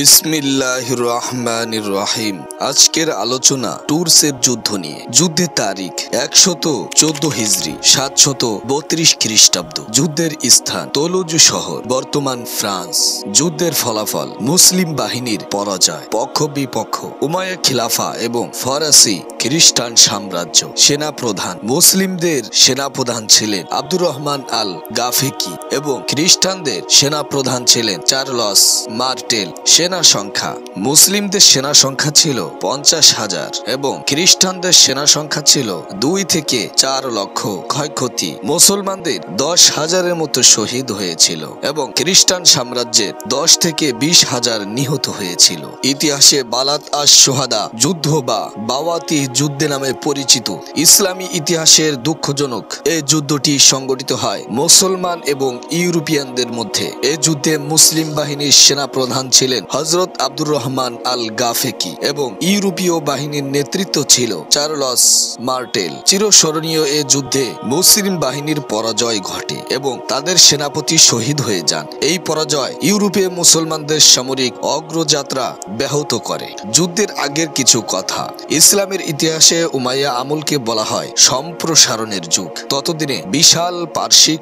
বিসমিল্লাহির রহমানির রহিম। আজকের আলোচনা টুরসের যুদ্ধ নিয়ে। যুদ্ধের তারিখ 114 হিজরি 732 খ্রিস্টাব্দ। যুদ্ধের স্থান তোলুজ শহর, বর্তমান ফ্রান্স। যুদ্ধের ফলাফল মুসলিম বাহিনীর পরাজয়, পক্ষ বিপক্ষ, উমাইয়া খিলাফা এবং ফরাসি খ্রিস্টান সাম্রাজ্য। সেনাপ্রধান মুসলিমদের সেনাপ্রধান ছিলেন আব্দুর রহমান আল গাফেকি এবং খ্রিস্টানদের সেনাপ্রধান ছিলেন চার্লস মার্টেল। সেনা সংখ্যা মুসলিমদের সেনা সংখ্যা ছিল 50,000 এবং খ্রিস্টানদের সেনা সংখ্যা ছিল 2 থেকে 4 লক্ষ। ক্ষয়ক্ষতি মুসলমানদের 10,000-এর মতো শহীদ হয়েছিল এবং খ্রিস্টান সাম্রাজ্যের 10 থেকে 20,000 নিহত হয়েছিল। ইতিহাসে বালাত আশ সোহাদা যুদ্ধ বা বাওয়াতি যুদ্ধ নামে পরিচিত ইসলামী ইতিহাসের দুঃখজনক এই যুদ্ধটি সংগঠিত হয় মুসলমান এবং ইউরোপিয়ানদের মধ্যে। এই যুদ্ধে মুসলিম বাহিনীর সেনাপ্রধান ছিলেন হযরত আব্দুর রহমান আল গাফেকি এবং ইউরোপীয় বাহিনীর নেতৃত্ব ছিল চার্লস মার্টেল। চিরস্মরণীয় এ যুদ্ধে মুসলিম বাহিনীর পরাজয় ঘটে এবং তাদের সেনাপতি শহীদ হয়ে যান। এই পরাজয় ইউরোপে মুসলমানদের সামরিক অগ্রযাত্রা ব্যাহত করে। যুদ্ধের আগের কিছু কথা। ইসলামের ইতিহাসে উমাইয়া আমলকে বলা হয় সম্প্রসারণের যুগ। ততদিনে বিশাল পার্শ্বিক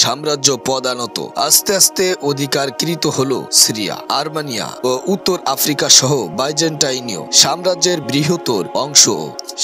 সাম্রাজ্য পদানত আস্তে আস্তে অধিকারকৃত হলো সিরিয়া, আর্মেনিয়া ও উত্তর আফ্রিকা সহ বাইজেন্টাইনীয় সাম্রাজ্যের বৃহত্তর অংশ।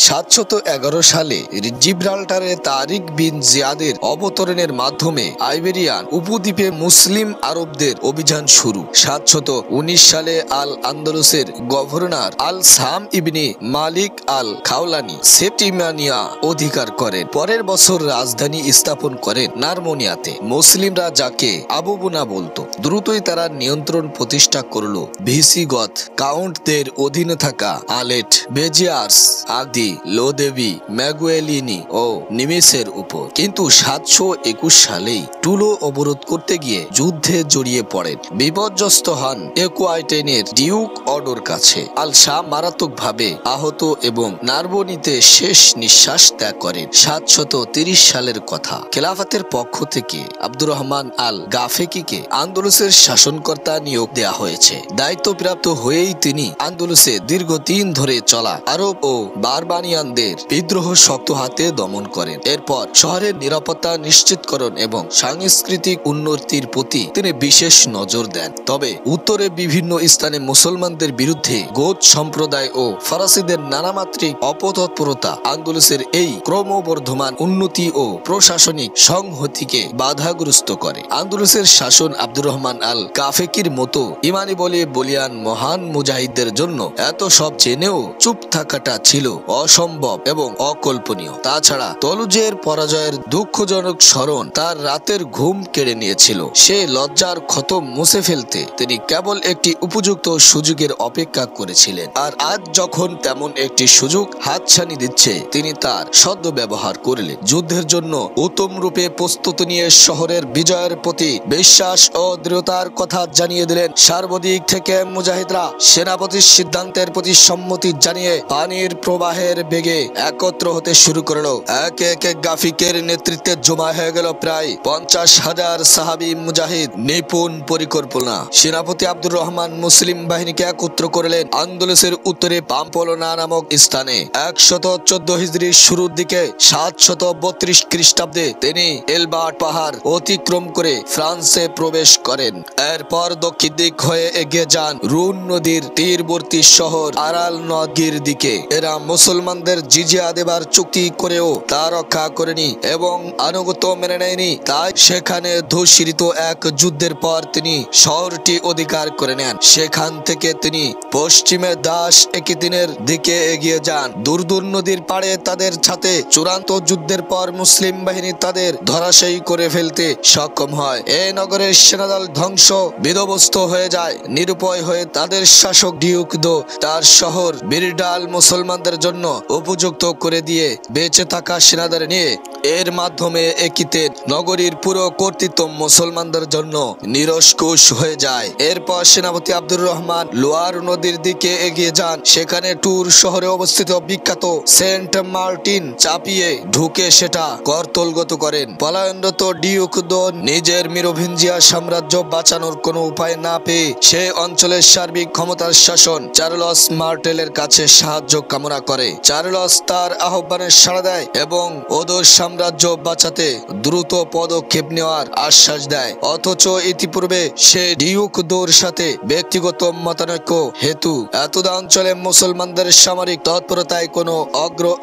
711 সালে জিব্রাল্টারে তারিক বিন জিয়াদের অবতরণের মাধ্যমে আইবেরিয়ান উপদ্বীপে মুসলিম আরবদের অভিযান শুরু। 719 সালে আল আন্দালুসের গভর্নর আল সাম ইবনে মালিক আল খাওলানি সেপ্টিমানিয়া অধিকার করেন। পরের বছর রাজধানী স্থাপন করেন নারমোনিয়াতে। মুসলিমরা যাকে আবুবুনা বলতো। দ্রুতই তারা নিয়ন্ত্রণ প্রতিষ্ঠা করল ভিসিগত কাউন্টদের অধীনে থাকা আলেট, বেজিয়ার্স, আগদি, লোদেবি, ম্যাগুয়েলিনি ও নিমিসের উপর। কিন্তু 721 সালেই টুলো অবরোধ করতে গিয়ে যুদ্ধে জড়িয়ে পড়েন। বিপর্যস্ত হন একুয়াইটেনের ডিউক অডোর কাছে। আল শাহ মারাত্মকভাবে আহত এবং নারবনিতে শেষ নিঃশ্বাস ত্যাগ করেন। 730 সালের কথা। খেলাফতের পক্ষ থেকে আব্দুর রহমান আল গাফেকিকে আন্দোলসের শাসনকর্তা নিয়োগ দেয়া হয়েছে। দায়িত্বপ্রাপ্ত হয়েই তিনি আন্দোলসে দীর্ঘদিন ধরে চলা আরব ও বারবানিয়ানদের বিদ্রোহ শক্ত হাতে দমন করেন। এরপর শহরের নিরাপত্তা নিশ্চিতকরণ এবং সাংস্কৃতিক উন্নতির প্রতি তিনি বিশেষ নজর দেন। তবে উত্তরে বিভিন্ন স্থানে মুসলমানদের বিরুদ্ধে গোত সম্প্রদায় ও ফরাসিদের নানামাত্রিক অপতৎপরতা আন্দোলসের এই ক্রমবর্ধমান উন্নতি ও প্রশাসনিক সংহতিকে বাধাগ্রস্ত করে। আন্দোলসের শাসন আব্দুর রহমান আল গাফেকির মতো ইমানি বলে বলিয়ান মহান মুজাহিদদের জন্য এত সব জেনেও চুপ থাকাটা ছিল অসম্ভব এবং অকল্পনীয়। তাছাড়া তলুজের পরাজয়ের দুঃখজনক স্মরণ তার রাতের ঘুম কেড়ে নিয়েছিল। সে লজ্জার ক্ষত মুছে ফেলতে তিনি কেবল একটি উপযুক্ত সুযোগের অপেক্ষা করেছিলেন। আর আজ যখন তেমন একটি সুযোগ হাতছানি দিচ্ছে তিনি তার সদ্য ব্যবহার করলেন। যুদ্ধের জন্য উত্তম রূপে প্রস্তুতি নিয়ে শহরের বিজয়ের প্রতি বিশ্বাস ও দৃঢ়তার কথা জানিয়ে দিলেন। সার্বদিক থেকে মুজাহিদরা সেনাপতির সিদ্ধান্তের প্রতি সম্মতি জানিয়ে পানির প্রবাহের বেগে একত্র হতে শুরু করলো। একে একে গাফিকের নেতৃত্বে জমা হয়ে গেল প্রায় 50,000 সাহাবী মুজাহিদ। নিপুণ পরিকল্পনা। সেনাপতি আব্দুর রহমান মুসলিম বাহিনীকে একত্র করলেন আন্দোলসের উত্তরে পাম্পলোনা নামক স্থানে। 114 হিজরির শুরুর দিকে 732 খ্রিস্টাব্দে তিনি এলবার্ট পাহাড় অতিক্রম করে ফ্রান্সে প্রবেশ করেন। এরপর দক্ষিণ দিক হয়ে এগিয়ে যান রুন নদীর তীরবর্তী শহর আরাল নদীর দিকে। এরা মুসলমানদের জিজিয়া দেবার চুক্তি করেও তা রক্ষা করেনি এবং আনুগত্য মেনে নেয়নি। তাই সেখানে ধূসরিত এক যুদ্ধের পর তিনি শহরটি অধিকার করে নেন। সেখান থেকে তিনি পশ্চিমে দাস একিদিনের দিকে এগিয়ে যান। দুরদুর নদীর পাড়ে তাদের সাথে চূড়ান্ত যুদ্ধের পর মুসলিম বাহিনী তাদের ধরাশায়ী করে ফেলতে সক্ষম হয়। এই নগরের সেনাদল ধ্বংস বিধ্বস্ত হয়ে যায়। নিরুপায় হয়ে তাদের শাসক ডিউকদো তার শহর বিরডাল মুসলমানদের জন্য উপযুক্ত করে দিয়ে বেঁচে থাকা সেনাদের নিয়ে এর মাধ্যমে একিতে নগরীর পুরো কর্তৃত্ব মুসলমানদের জন্য নিরস্কুশ হয়ে যায়। এরপর সেনাপতি আব্দুর রহমান লোয়ার নদীর দিকে এগিয়ে যান। সেখানে টুর শহরে অবস্থিত বিখ্যাত সেন্ট মার্টিন চাপিয়ে ঢুকে সেটা করতলগত করেন। পলায়নরত ডিউকদো নিজের মিরোভিঞ্জিয়া সাম্রাজ্য বাঁচানোর কোনো উপায় না পেয়ে সে অঞ্চলের সার্বিক ক্ষমতার শাসন চার্লস মার্টেলের কাছে সাহায্য কামনা করে। চার্লস তার আহ্বানে সাড়া দেয় এবং ওদর সাম্রাজ্য বাঁচাতে দ্রুত পদক্ষেপ নেওয়ার আশ্বাস দেয়। অথচ ইতিপূর্বে সে ডিউক দোর সাথে ব্যক্তিগত মতানৈক্য হেতু এতদা অঞ্চলে মুসলমানদের সামরিক তৎপরতায় কোনো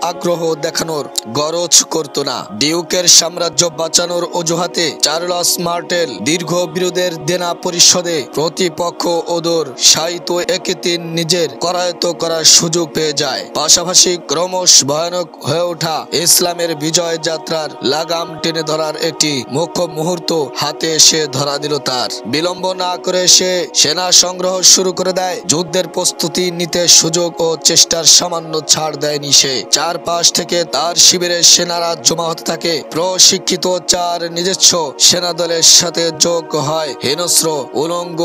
আগ্রহ দেখানোর গরজ করত না। ডিউকের সাম্রাজ্য বাঁচানোর অজুহাতে চার্লস মার্টেল দীর্ঘ বিরোধের দেনা পরিশোধে প্রতিপক্ষ ওদর সাহিত্য একেতিন নিজের করায়ত্ত করার সুযোগ পেয়ে যায়। পাশাপাশি ক্রমশ ভয়ানক হয়ে ওঠা ইসলামের বিজয় যাত্রার লাগাম টেনে ধরার একটি মুখ্য মুহূর্ত হাতে এসে ধরা দিল তার। বিলম্ব না করে সে সেনা সংগ্রহ শুরু করে দেয়। যুদ্ধের প্রস্তুতি নিতে সুযোগ ও চেষ্টার সামান্য ছাড় দেয়নি সে। চারপাশ থেকে তার শিবিরের সেনারা জমা হতে থাকে। প্রশিক্ষিত চার নিজস্ব সেনা দলের সাথে যোগ হয় হিংস্র উলঙ্গ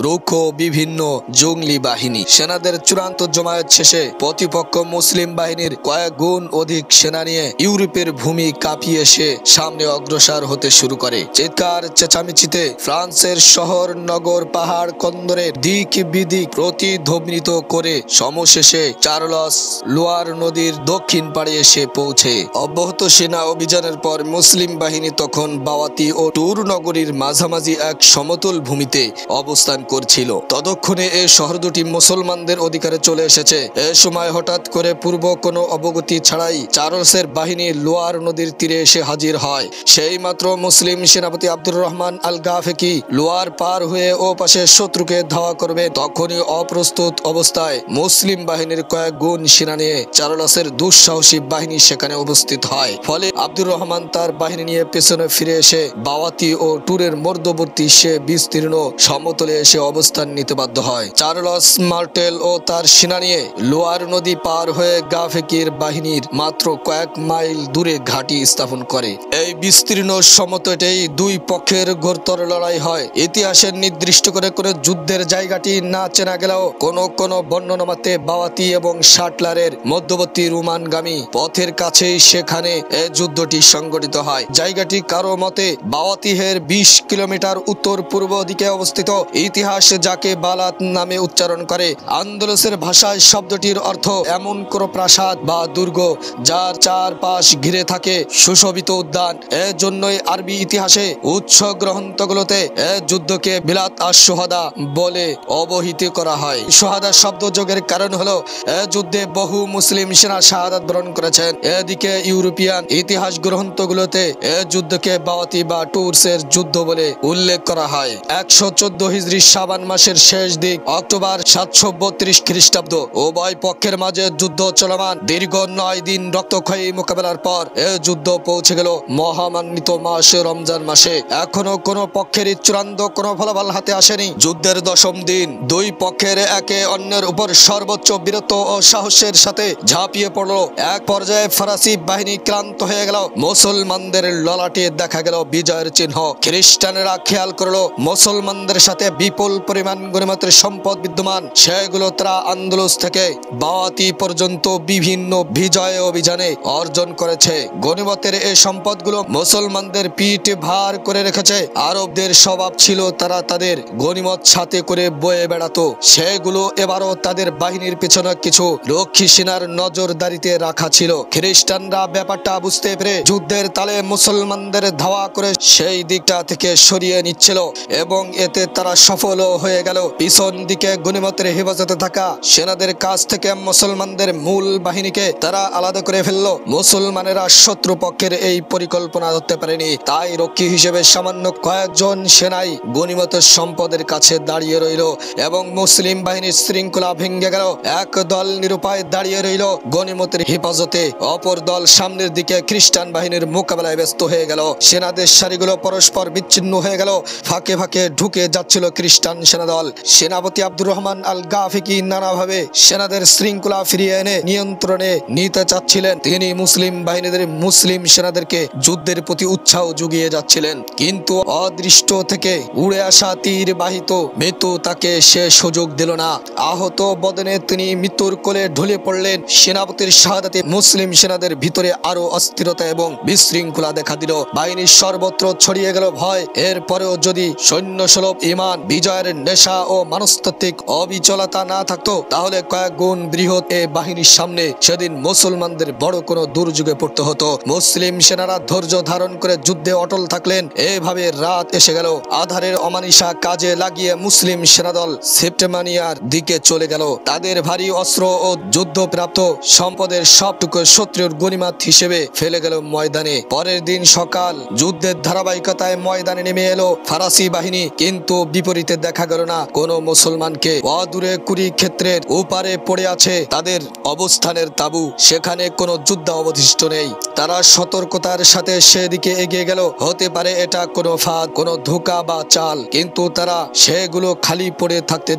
রুক্ষ বিভিন্ন জঙ্গলি বাহিনী। সেনাদের চূড়ান্ত জমায়েত শেষে প্রতিপক্ষ মুসলিম বাহিনীর কয়েক গুণ অধিক সেনা নিয়ে ইউরোপের ভূমি কাঁপিয়ে এসে সামনে অগ্রসর হতে শুরু করে। চিৎকার চেঁচামেচিতে ফ্রান্সের শহর নগর পাহাড় কন্দরের দিক বিদিক প্রতিধ্বনিত করে সমশেষে চার্লস লোয়ার নদীর দক্ষিণ পাড়ে এসে পৌঁছে। অব্যাহত সেনা অভিযানের পর মুসলিম বাহিনী তখন বাওয়াতি ও টুর নগরীর মাঝামাঝি এক সমতল ভূমিতে অবস্থান করছিল। ততক্ষণে এই শহর দুটি মুসলমানদের অধিকারে চলে এসেছে। এ সময় হঠাৎ করে পূর্ব কোনো অবগতি ছাড়াই চার্লসের বাহিনী লোয়ার নদীর তীরে এসে হাজির হয়। সেই মাত্র মুসলিম সেনাপতি আব্দুর রহমান আল গাফেকি লোয়ার পার হয়ে ও পাশে শত্রুকে ধাওয়া করবে, তখনই অপ্রস্তুত অবস্থায় মুসলিম বাহিনীর কয়েক গুণ সেনা নিয়ে চার্লসের দুঃসাহসী বাহিনী সেখানে উপস্থিত হয়। ফলে আব্দুর রহমান তার বাহিনী নিয়ে পেছনে ফিরে এসে বাওয়াতি ও টুরের মধ্যবর্তী সে বিস্তীর্ণ সমতলে এসে অবস্থান নিতে বাধ্য হয়। চার্লস মার্টেল ও তার সেনা নিয়ে লোয়ার নদী পার হয়ে গাফেকির বাহিনীর মাত্র কয়েক মাইল দূরে ঘাঁটি স্থাপন করে। এই বিস্তীর্ণ সমতটেই দুই পক্ষের ঘোরতর লড়াই হয়। ইতিহাসের নির্দিষ্ট করে কোনো যুদ্ধের জায়গাটি না চেনা গেলেও কোনো বর্ণনা মতে বাওয়াতি এবং শাটলারের মধ্যবর্তী রোমানগামী পথের কাছেই সেখানে এই যুদ্ধটি সংঘটিত হয়। জায়গাটি কারো মতে বাওয়াতিহের 20 কিলোমিটার উত্তর পূর্ব দিকে অবস্থিত। ইতিহাস যাকে বালাত নামে উচ্চারণ করে। আন্দোলসের ভাষায় শব্দটির অর্থ এমন কোন প্রাসাদ বা দুর্গ যার চারপাশ ঘিরে থাকে সুশোভিত উদ্যান। এর জন্যই আরবি ইতিহাসে উৎস গ্রন্থগুলোতে এ যুদ্ধকে বিলাত আশ-শুহাদা বলে অবহিত করা হয়। শুহাদা শব্দ যোগের কারণ হলো এ যুদ্ধে বহু মুসলিম সেনা শাহাদাত বরণ করেছেন। এদিকে ইউরোপিয়ান ইতিহাস গ্রন্থগুলোতে এ যুদ্ধকে বাওয়াতি বা টুরসের যুদ্ধ বলে উল্লেখ করা হয়। 114 হিজরি শাবান মাসের শেষ দিক অক্টোবর 732 খ্রিস্টাব্দ উভয় পক্ষের মাঝে যুদ্ধ চলমান। দীর্ঘ 9 দিন রক্তক্ষয়ী মোকাবেলার পর এ যুদ্ধ পৌঁছে গেল মহামান্বিত মাস রমজান মাসে। এখনো কোনো পক্ষের চূড়ান্ত কোনো ফলাফল হাতে আসেনি। যুদ্ধের 10ম দিন দুই পক্ষের একে অন্যের উপর সর্বোচ্চ বীরত্ব ও সাহসের সাথে ঝাঁপিয়ে পড়ল। এক পর্যায়ে ফরাসি বাহিনী ক্লান্ত হয়ে গেল। মুসলমানদের ললাটে দেখা গেল বিজয়ের চিহ্ন। খ্রিস্টানেরা খেয়াল করলো মুসলমানদের সাথে বিপুল পরিমাণ গনিমতের সম্পদ বিদ্যমান। সেগুলো তারা আন্দোলস থেকে বাওয়াতি পর্যন্ত বিভিন্ন বিজয় অভিযানে অর্জন করেছে। গনিমতের এই সম্পদগুলো মুসলমানদের পিঠ ভার করে রেখেছে। আরবদের স্বভাব ছিল তারা তাদের গনিমত সাথে করে বয়ে বেড়াতো। সেগুলো এবারও তাদের বাহিনীর পেছনে কিছু রক্ষী সেনার নজরদারিতে রাখা ছিল। খ্রিস্টানরা ব্যাপারটা বুঝতে পেরে যুদ্ধের তালে মুসলমানদের ধাওয়া করে সেই দিকটা থেকে সরিয়ে নিচ্ছিল এবং এতে তারা সফল হয়ে গেল। পিছন দিকে গনিমতের হেফাজতে থাকা সেনাদের কাছ থেকে মুসলমানদের মূল বাহিনীকে তারা আলাদা করে ফেলল। মুসলমানেরা শত্রুপক্ষের এই পরিকল্পনা ধরতে পারেনি। তাই রক্ষী হিসেবে সামান্য কয়েকজন সেনাই গনিমতের সম্পদের কাছে দাঁড়িয়ে রইল এবং মুসলিম বাহিনীর শৃঙ্খলা ভেঙে গেল। এক দল নিরুপায় দাঁড়িয়ে রইল গনিমতের হেফাজতে, অপর দল সামনের দিকে খ্রিস্টান বাহিনীর মোকাবেলায় ব্যস্ত হয়ে গেল। সেনাদের সারিগুলো পরস্পর বিচ্ছিন্ন হয়ে গেল। ফাঁকে ফাঁকে ঢুকে যাচ্ছিল খ্রিস্টান সেনাদল। সেনাপতি আব্দুর রহমান আল গাফেকি নানাভাবে সেনাদের শৃঙ্খলা ফিরিয়ে এনে নিয়ন্ত্রণে নিতে চাচ্ছিলেন। তিনি মুসলিম বাহিনীদের মুসলিম সেনাদেরকে যুদ্ধের প্রতি উৎসাহ জুগিয়ে যাচ্ছিলেন। কিন্তু অদৃষ্ট থেকে উড়ে আসা তীর বাহিত মৃত্যু তাকে সে সুযোগ দিল না। আহত বদনে তিনি মৃত্যুর কোলে ঢলে পড়লেন। সেনাপতির শাহাদাতে মুসলিম সেনাদের ভিতরে আরো অস্থিরতা এবং বিশৃঙ্খলা দেখা দিল। বাহিনীর সর্বত্র ছড়িয়ে গেল ভয়। এরপরেও যদি সৈন্য সুলভ মানব ঈমান, বিজয়ের নেশা ও মনস্তাত্ত্বিক অবিচলতা না থাকতো, তাহলে কয়েক গুণ বৃহৎ এ বাহিনীর সামনে সেদিন মুসলমানদের বড় কোনো দুর্যোগে পড়তে হতো। মুসলিম সেনারা ধৈর্য ধারণ করে যুদ্ধে অটল থাকলেন। এভাবে রাত এসে গেল। আধারের অমানিসা কাজে লাগিয়ে মুসলিম সেনাদল সেপ্টেমানিয়ার দিকে চলে গেল। তাদের ভারী অস্ত্র ও যুদ্ধপ্রাপ্ত সম্পদের সবটুকু শত্রুর গনিমত হিসেবে ফেলে গেল ময়দানে। পরের দিন সকাল, যুদ্ধের ধারাবাহিকতায় ময়দানে নেমে এলো ফরাসি বাহিনী, কিন্তু বিপরীতে দেখা গেল না কোনো মুসলমানকে। অদূরে কুরুক্ষেত্রের ওপারে পড়ে আছে তাদের অবস্থানের তাঁবু, সেখানে কোনো যোদ্ধা অবশিষ্ট নেই। তারা সতর্কতার সাথে সেদিকে এগিয়ে গেল। হতে পারে এটা কোনো ফাঁদ, কোনো ধোঁকা বা চাল, কিন্তু তারা সেগুলো খালি পড়ে থাকতে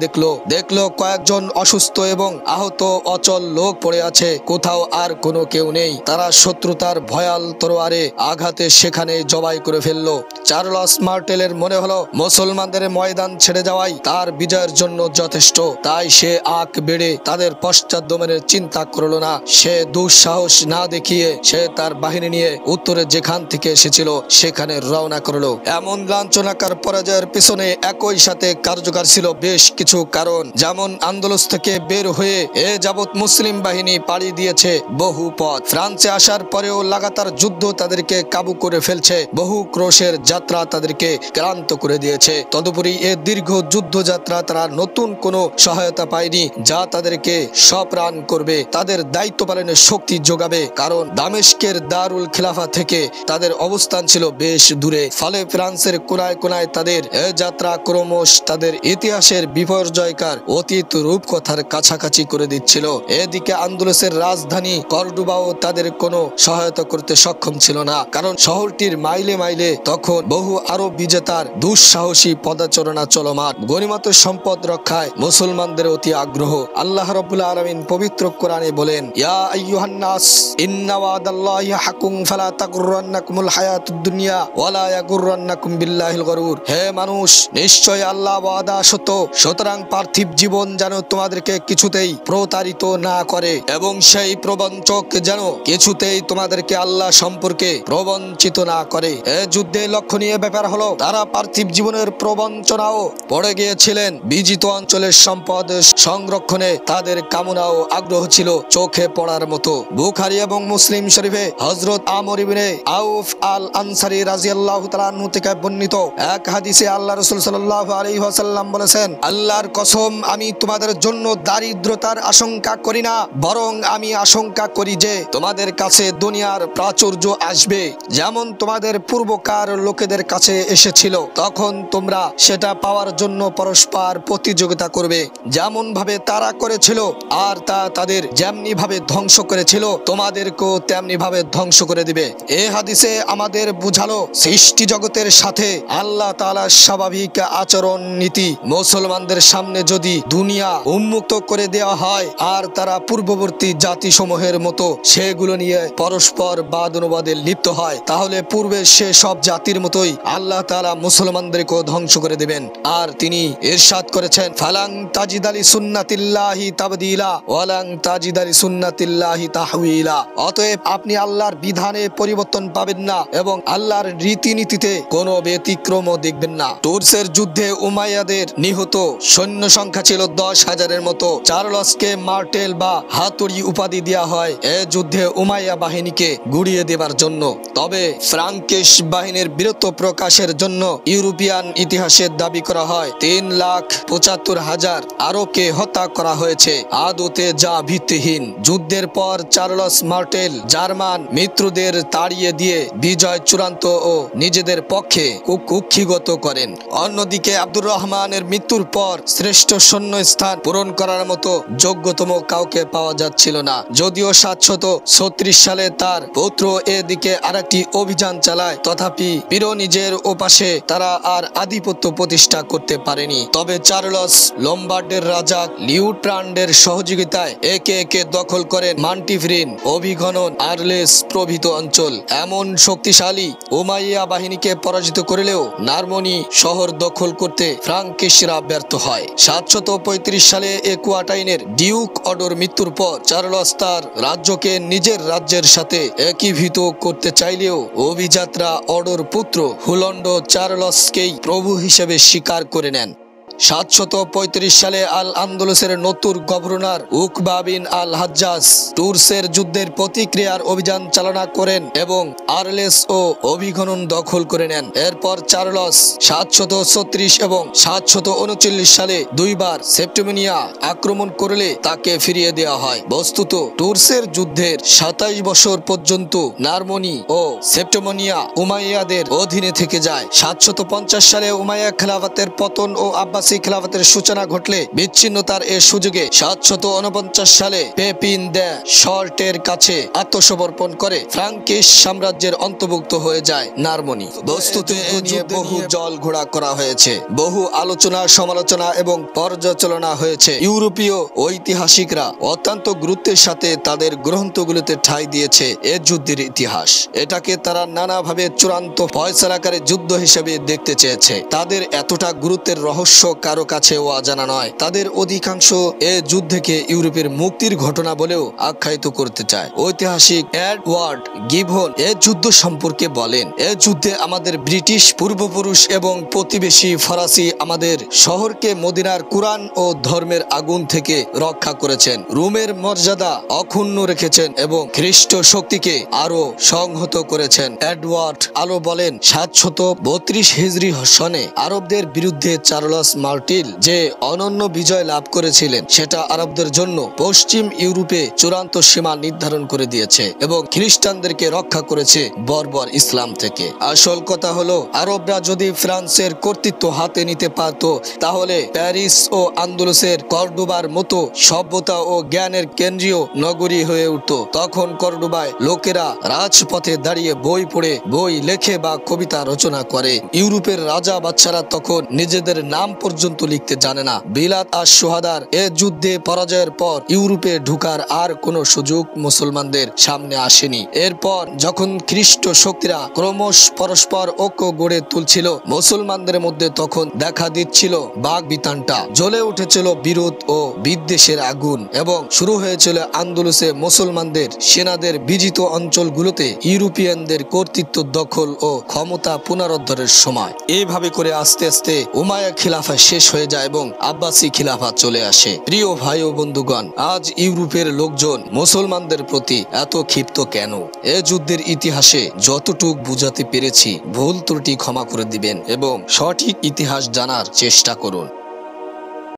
দেখলো কয়েকজন অসুস্থ এবং আহত অচল লোক পড়ে আছে, কোথাও আর কোনো কেউ নেই। তারা শত্রুতার ভয়াল তরোয়ারে আঘাতে সেখানে জবাই করে ফেললো। চার্লস মার্টেলের মনে হলো মুসলমানদের ময়দান ছেড়ে যাওয়াই তার বিজয়ের জন্য যথেষ্ট। তাই সে আঁক বেড়ে তাদের পশ্চাৎগমনের চিন্তা করলো না। সে দুঃসাহস না দেখিয়ে সে তার বাহিনী নিয়ে উত্তরে যেখান থেকে এসেছিল সেখানে রওনা করলো। এমন লাঞ্ছনাকার পরাজয়ের পিছনে একই সাথে কার্যকর ছিল বেশ কিছু কারণ। যেমন আন্দোলস থেকে বের হয়ে এ যাবৎ মুসলিম বাহিনী পাড়ি দিয়েছে বহু পথ। ফ্রান্সে আসার পরেও লাগাতার যুদ্ধ তাদেরকে কাবু করে ফেলছে। বহু ক্রোশের যাত্রা তাদেরকে ক্লান্ত করে দিয়েছে। তদুপরি এ দীর্ঘ যুদ্ধযাত্রা তারা নতুন কোনো সহায়তা পায়নি যা তাদেরকে সপ্রাণ করবে, তাদের দায়িত্ব পালনের শক্তি যোগাবে। কারণ দামেস্কের দারুল খিলাফা থেকে তাদের অবস্থান ছিল বেশ দূরে। ফলে ফ্রান্সের কোনায় কোনায় তাদের এ যাত্রা ক্রমশ তাদের ইতিহাসের বিপর্যয়কার অতীত রূপকথার কাছাকাছি করে দিচ্ছিল। এদিকে আন্দোলসের রাজধানী কর্ডোবাও তাদের কোনো সহায়তা করতে সক্ষম ছিল না, কারণ শহরটির মাইলে মাইলে তখন বহু আরব বিজেতার দুঃসাহসী পদাচরণা চলমান। গনিমত সম্পদ রক্ষায় মুসলমানদের অতি আগ্রহ। আল্লাহ রাব্বুল আলামিন পবিত্র কোরআনে বলেন, ইয়া আইয়ুহান নাস ইন্না ওয়াদাল্লাহি হাকুম ফালা তাগুররান্নাকুমুল হায়াতুদ দুনিয়া ওয়ালা ইয়াগুররান্নাকুম বিল্লাহিল গরুর। হে মানুষ, নিশ্চয় আল্লাহ ওয়াদা সত্য, সুতরাং পার্থিব জীবন যেন তোমাদেরকে কিছুতেই প্রতারিত না করে এবং সেই প্রবঞ্চক যেন কিছুতেই তোমাদেরকে আল্লাহ সম্পর্কে প্রবঞ্চিত না করে। এ যুদ্ধে লক্ষণীয় ব্যাপার হলো তারা পার্থিব জীবনের প্রবঞ্চনাও পড়ে গিয়েছিলেন। বিজিত অঞ্চলের সম্পদ সংরক্ষণে তাদের কামনা ও আগ্রহ ছিল চোখে পড়ার মতো। বুখারী এবং মুসলিম শরীফে হযরত আমর ইবনে আউফ আল আনসারী রাদিয়াল্লাহু তাআলা আনহু থেকে বর্ণিত এক হাদিসে আল্লাহ রাসূল সাল্লাল্লাহু আলাইহি ওয়াসাল্লাম বলেছেন, আল্লাহর কসম, আমি তোমাদের জন্য দারিদ্রতার আশঙ্কা করি না, বরং আমি আশঙ্কা করি যে তোমাদের কাছে দুনিয়ার প্রাচুর্য আসবে, যেমন তোমাদের পূর্বকার লোকেদের কাছে এসেছিল। তখন তোমরা সেটা পাওয়ার জন্য পরস্পর প্রতিযোগিতা করবে, যেমন ভাবে তারা করেছিল, আর তা তাদের যেমনি ভাবে ধ্বংস করেছিল তোমাদেরকেও তেমনি ভাবে ধ্বংস করে দিবে। এ হাদিসে আমাদের বুঝালো সৃষ্টি জগতের সাথে আল্লাহ তাআলার স্বাভাবিক আচরণ নীতি মুসলমানদের সামনে যদি দুনিয়া উন্মুক্ত করে দেওয়া হয় আর তারা পূর্ববর্তী জাতিসমূহের মতো সেগুলো নিয়ে পরস্পর বাদ অনুবাদে লিপ্ত হয়, তাহলে পূর্বে সে সব জাতির মতোই আল্লাহ তাআলা মুসলমানদেরকেও ধ্বংস করে দেবেন। আর তিনি ইরশাদ করেছেন, ফালাং তাজিদালি সুন্নাতিল্লাহি তাবদীলা ওয়ালাং তাজিদালি সুন্নাতিল্লাহি তাহওয়িলা। অতএব আপনি আল্লাহর বিধানে পরিবর্তন পাবেন না এবং আল্লাহর রীতিনীতিতে কোনো ব্যতিক্রমও দেখবেন না। তুরসের যুদ্ধে উমাইয়াদের নিহত সৈন্য সংখ্যা ছিল 10,000-এর মতো। চার্লসকে মার্টেল বা হাতুড়ি উপাধি দেওয়া হয় এ যুদ্ধে উমাইয়া বাহিনীকে গুড়িয়ে দেবার জন্য। তবে ফ্রাঙ্কিশ বাহিনীর বীরত্ব প্রকাশের জন্য ইউরোপিয়ান ইতিহাসের দাবি করা হয় 3,75,000 আরবকে হত্যা করা হয়েছে, আদতে যা ভিত্তিহীন। যুদ্ধের পর চার্লস মার্টেল জার্মান মিত্রদের তাড়িয়ে দিয়ে বিজয় চূড়ান্ত ও নিজেদের পক্ষে কুক্ষিগত করেন। অন্যদিকে আব্দুর রহমানের মৃত্যুর পর শ্রেষ্ঠ সৈন্য স্থান পূরণ করার মতো যোগ্যতম কাউকে পাওয়া যাচ্ছিল না। যদিও 736 সালে তার পুত্র এদিকে আরেকটি অভিযান চালায়, তথাপি পিরোনিজের ওপাশে তারা আর আধিপত্য প্রতিষ্ঠা করতে পারেনি। তবে চার্লস লম্বার্ডের রাজা লিউট্রান্ডের সহযোগিতায় একে একে দখল করেন মান্টিফ্রিন, অভিগণন, আরলেস প্রভৃত অঞ্চল। এমন শক্তিশালী উমাইয়া বাহিনীকে পরাজিত করলেও নারমনি শহর দখল করতে ফ্রাঙ্কিশরা ব্যর্থ হয়। 735 সালে একুয়াটাইনের ডিউক অডোর মৃত্যুর পর চার্লস তার রাজ্যকে নিজের রাজ্যের সাথে একীভূত করতে চাইলেও অভিযাত্রা অডোর পুত্র হুলন্ড চার্লসকেই প্রভু হিসেবে স্বীকার করে নেন। 735 সালে আল আন্দোলুসের নতুন গভর্নর উকবা বিন আল হাজ্জাজ টুরসের যুদ্ধের প্রতিক্রিয়ার অভিযান চালনা করেন এবং আরলেস ও অভিগণন দখল করে নেন। এরপর চার্লস 736 এবং 739 সালে দুইবার সেপ্টেমিনিয়া আক্রমণ করলে তাকে ফিরিয়ে দেওয়া হয়। বস্তুত টুরসের যুদ্ধের 27 বছর পর্যন্ত নারমনি ও সেপ্টেমিনিয়া উমাইয়াদের অধীনে থেকে যায়। 750 সালে উমাইয়া খেলাফতের পতন ও আব্বাসী খিলাফতের সূচনা ঘটলে বিচ্ছিন্নতার এ সুযোগে 749 সালে পেপিন দ্য শর্টের কাছে আত্মসমর্পণ করে ফ্রাঙ্কিশ সাম্রাজ্যের অন্তর্ভুক্ত হয়ে যায় নারমনি। বস্তুত এ নিয়ে বহু জল ঘোড়া করা হয়েছে, বহু আলোচনা সমালোচনা এবং পর্যালোচনা হয়েছে। ইউরোপীয় ঐতিহাসিকরা অত্যন্ত গুরুত্বের সাথে তাদের গ্রন্থগুলোতে ঠাঁই দিয়েছে এ যুদ্ধের ইতিহাস। এটাকে তারা নানাভাবে চূড়ান্ত ফয়সালাকারী যুদ্ধ হিসেবে দেখতে চেয়েছে। তাদের এতটা গুরুত্বের রহস্য কারো কাছে অজানা নয়। তাদের অধিকাংশ এ যুদ্ধকে ইউরোপের মুক্তির ঘটনা বলেও আখ্যায়িত করতে চায়। ঐতিহাসিক এডওয়ার্ড গিবন এ যুদ্ধ সম্পর্কে বলেন, এ যুদ্ধে আমাদের ব্রিটিশ পূর্বপুরুষ এবং প্রতিবেশী ফরাসি আমাদের শহরকে মদিনার কুরআন ও ধর্মের আগুন থেকে রক্ষা করেছেন, রোমের মর্যাদা অক্ষুণ্ণ রেখেছেন এবং খ্রিস্ট শক্তিকে আরো সংহত করেছেন। এডওয়ার্ড আলো বলেন, 732 হিজরি সনে আরবদের বিরুদ্ধে চার্লস মার্টিল যে অনন্য বিজয় লাভ করেছিলেন সেটা আরবদের জন্য পশ্চিম ইউরোপে চূড়ান্ত সীমা নির্ধারণ করে দিয়েছে এবং খ্রিস্টানদেরকে রক্ষা করেছে বর্বর ইসলাম থেকে। আসল কথা হলো, আরবরা যদি ফ্রান্সের কর্তৃত্ব হাতে নিতে পারত তাহলে প্যারিস ও আন্দোলুসের কর্ডোবার মতো সভ্যতা ও জ্ঞানের কেন্দ্রীয় নগরী হয়ে উঠত। তখন কর্ডোবায় লোকেরা রাজপথে দাঁড়িয়ে বই পড়ে, বই লেখে বা কবিতা রচনা করে। ইউরোপের রাজা বাচ্চারা তখন নিজেদের নাম পর্যন্ত লিখতে জানে না। বিলাত আর সোহাদার এ যুদ্ধে পরাজয়ের পর ইউরোপে ঢুকার আর কোনো সুযোগ মুসলমানদের সামনে আসেনি। এরপর যখন খ্রিস্ট শক্তিরা ক্রমশ পরস্পর ঐক্য গড়ে তুলছিল, মুসলমানদের মধ্যে তখন দেখা দিচ্ছিল বাঘ বিতানটা, জ্বলে উঠেছিল বিরোধ ও বিদ্বেষের আগুন এবং শুরু হয়েছিল আন্দোলুসে মুসলমানদের সেনাদের বিজিত অঞ্চলগুলোতে ইউরোপিয়ানদের কর্তৃত্ব দখল ও ক্ষমতা পুনরুদ্ধারের সময়। এইভাবে করে আস্তে আস্তে উমাইয়া খিলাফা শেষ হয়ে যায় এবং আব্বাসী খিলাফা চলে আসে। প্রিয় ভাই ও বন্ধুগণ, আজ ইউরোপের লোকজন মুসলমানদের প্রতি এত ক্ষিপ্ত কেন? এ যুদ্ধের ইতিহাসে যতটুক বুঝাতে পেরেছি ভুল ত্রুটি ক্ষমা করে দিবেন এবং সঠিক ইতিহাস জানার চেষ্টা করুন।